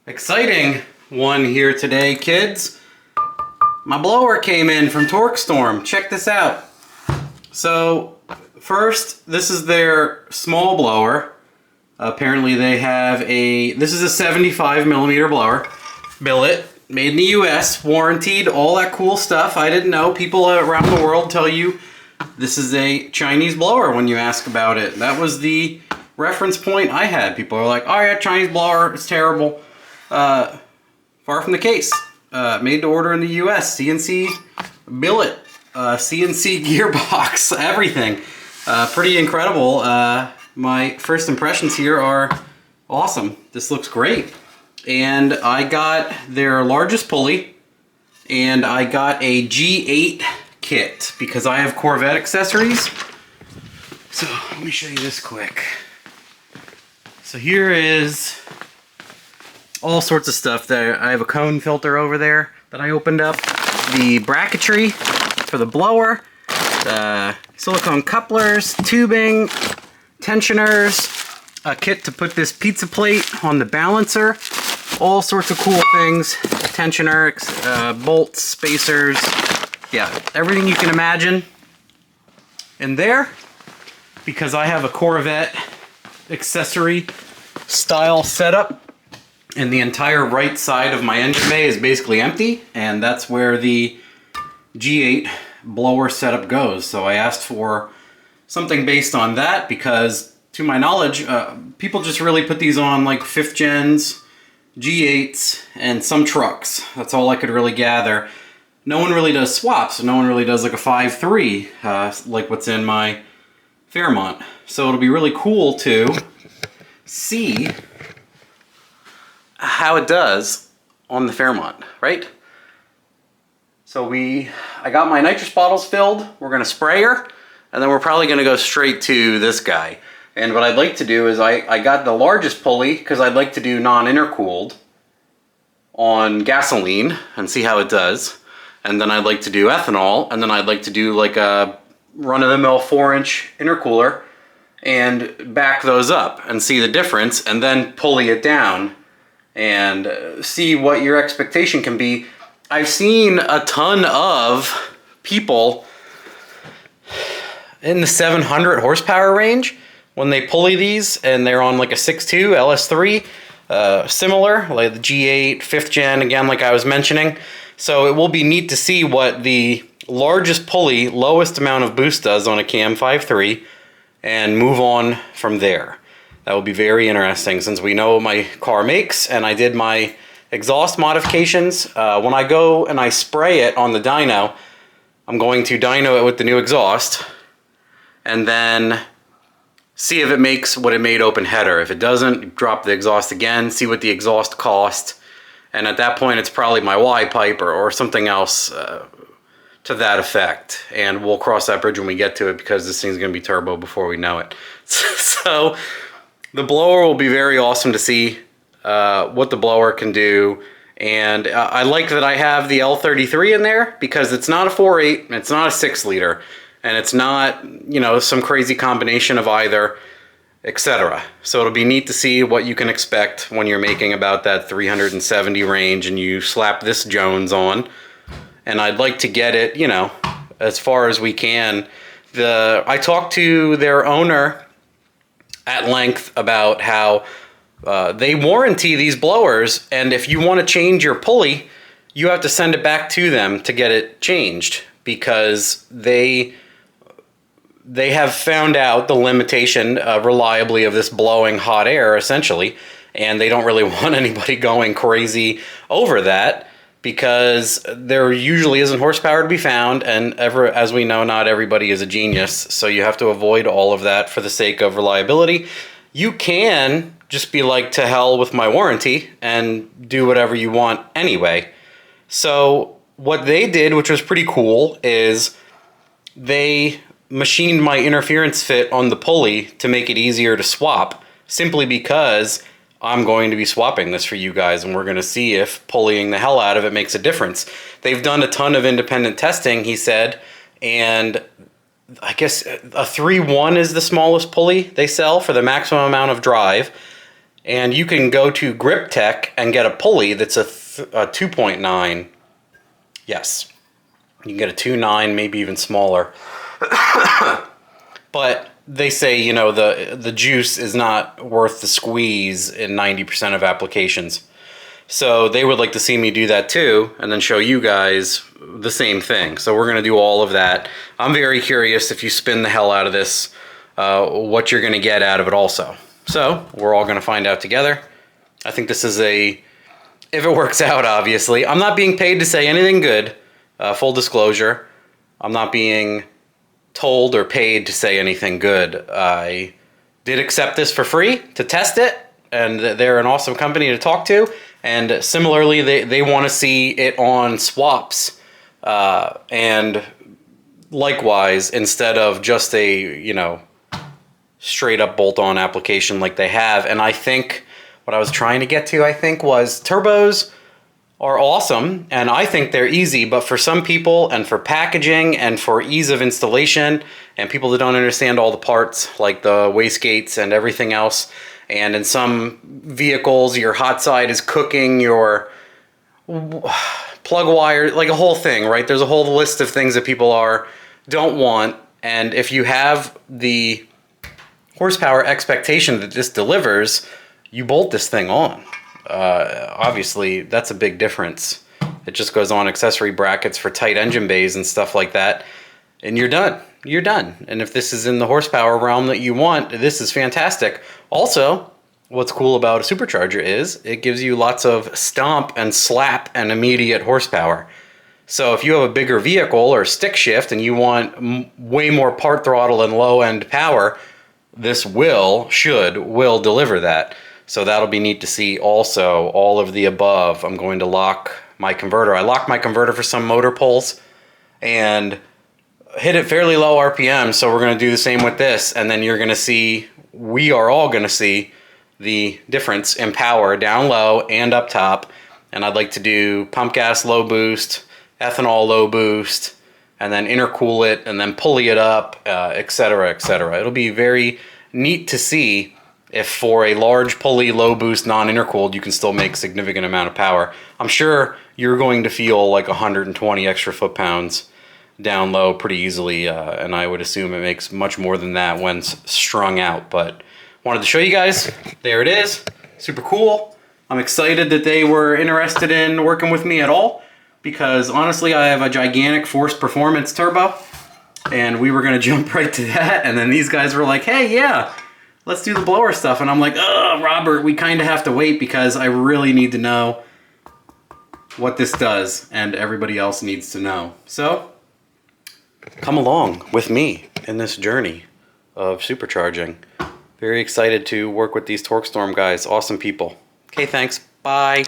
Exciting one here today, kids. My blower came in from TorqStorm. Check this out. So first, this is their small blower. Apparently they have this is a 75 millimeter blower. Billet, made in the US, warranted, all that cool stuff. I didn't know. People around the world tell you this is a Chinese blower when you ask about it. That was the reference point I had. People are like, oh yeah, Chinese blower, it's terrible. Far from the case. Made to order in the US, CNC billet, CNC gearbox, everything. Pretty incredible. My first impressions here are awesome. This looks great. And I got their largest pulley, and I got a G8 kit because I have Corvette accessories. So let me show you this quick. So here is all sorts of stuff there. I have a cone filter over there that I opened up, the bracketry for the blower, the silicone couplers, tubing, tensioners, a kit to put this pizza plate on the balancer, all sorts of cool things, tensioner, bolts, spacers, yeah, everything you can imagine in there, because I have a Corvette accessory style setup. And the entire right side of my engine bay is basically empty, and that's where the G8 blower setup goes. So I asked for something based on that because, to my knowledge, people just really put these on like 5th gens, G8s, and some trucks. That's all I could really gather. No one really does swaps, no one really does like a 5.3 like what's in my Fairmont. So it'll be really cool to see how it does on the Fairmont, right? So I got my nitrous bottles filled. We're gonna spray her, and then we're probably gonna go straight to this guy. And what I'd like to do is I got the largest pulley because I'd like to do non-intercooled on gasoline and see how it does. And then I'd like to do ethanol, and then I'd like to do like a run-of-the-mill 4-inch intercooler and back those up and see the difference, and then pulley it down and see what your expectation can be. I've seen a ton of people in the 700 horsepower range when they pulley these, and they're on like a 6.2 LS3, similar, like the G8, 5th gen, again, like I was mentioning. So it will be neat to see what the largest pulley, lowest amount of boost does on a Cam 5.3, and move on from there. That will be very interesting since we know what my car makes, and I did my exhaust modifications. When I go and I spray it on the dyno, I'm going to dyno it with the new exhaust and then see if it makes what it made open header. If it doesn't, drop the exhaust again, see what the exhaust cost, and at that point it's probably my Y pipe or something else to that effect, and we'll cross that bridge when we get to it because this thing's going to be turbo before we know it. So the blower will be very awesome to see what the blower can do, and I like that I have the L33 in there because it's not a 4.8, it's not a 6 liter, and it's not, you know, some crazy combination of either, etc. So it'll be neat to see what you can expect when you're making about that 370 range and you slap this Jones on. And I'd like to get it, you know, as far as we can. I talked to their owner at length about how they warranty these blowers, and if you want to change your pulley, you have to send it back to them to get it changed because they have found out the limitation reliably of this blowing hot air, essentially, and they don't really want anybody going crazy over that because there usually isn't horsepower to be found, and as we know, not everybody is a genius, so you have to avoid all of that for the sake of reliability. You can just be like, to hell with my warranty, and do whatever you want anyway. So what they did, which was pretty cool, is they machined my interference fit on the pulley to make it easier to swap, simply because I'm going to be swapping this for you guys, and we're going to see if pulleying the hell out of it makes a difference. They've done a ton of independent testing, he said, and I guess a 3.1 is the smallest pulley they sell for the maximum amount of drive, And you can go to Grip Tech and get a pulley that's a 2.9. Yes. You can get a 2.9, maybe even smaller. But they say, you know, the juice is not worth the squeeze in 90% of applications. So they would like to see me do that too, and then show you guys the same thing. So we're gonna do all of that. I'm very curious, if you spin the hell out of this, what you're gonna get out of it also. So we're all gonna find out together. I think this is if it works out, obviously. I'm not being paid to say anything good, full disclosure. I'm not being told or paid to say anything good. I did accept this for free to test it, and they're an awesome company to talk to. And similarly, they want to see it on swaps, and likewise, instead of just a, you know, straight up bolt-on application like they have. And I think what I was trying to get to, I think, was turbos are awesome, and I think they're easy, but for some people, and for packaging, and for ease of installation, and people that don't understand all the parts, like the wastegates and everything else, and in some vehicles, your hot side is cooking your plug wire, like a whole thing, right? There's a whole list of things that people don't want, and if you have the horsepower expectation that this delivers, you bolt this thing on. Obviously, that's a big difference. It just goes on accessory brackets for tight engine bays and stuff like that, and you're done. You're done. And if this is in the horsepower realm that you want, this is fantastic. Also, what's cool about a supercharger is it gives you lots of stomp and slap and immediate horsepower. So if you have a bigger vehicle or stick shift and you want way more part throttle and low end power, this will deliver that. So that'll be neat to see also. All of the above. I'm going to lock my converter. I locked my converter for some motor pulls and hit it fairly low RPM, so we're going to do the same with this, and then you're going to see, we are all going to see the difference in power down low and up top. And I'd like to do pump gas low boost, ethanol low boost, and then intercool it, and then pulley it up, etc., etc. It'll be very neat to see if for a large pulley, low boost, non-intercooled, you can still make significant amount of power. I'm sure you're going to feel like 120 extra foot-pounds down low pretty easily, and I would assume it makes much more than that when strung out. But wanted to show you guys. There it is. Super cool. I'm excited that they were interested in working with me at all, because honestly, I have a gigantic force performance turbo, and we were going to jump right to that, and then these guys were like, hey, yeah, let's do the blower stuff. And I'm like, oh, Robert, we kind of have to wait, because I really need to know what this does, and everybody else needs to know. So come along with me in this journey of supercharging. Very excited to work with these TorqStorm guys. Awesome people. Okay, thanks. Bye.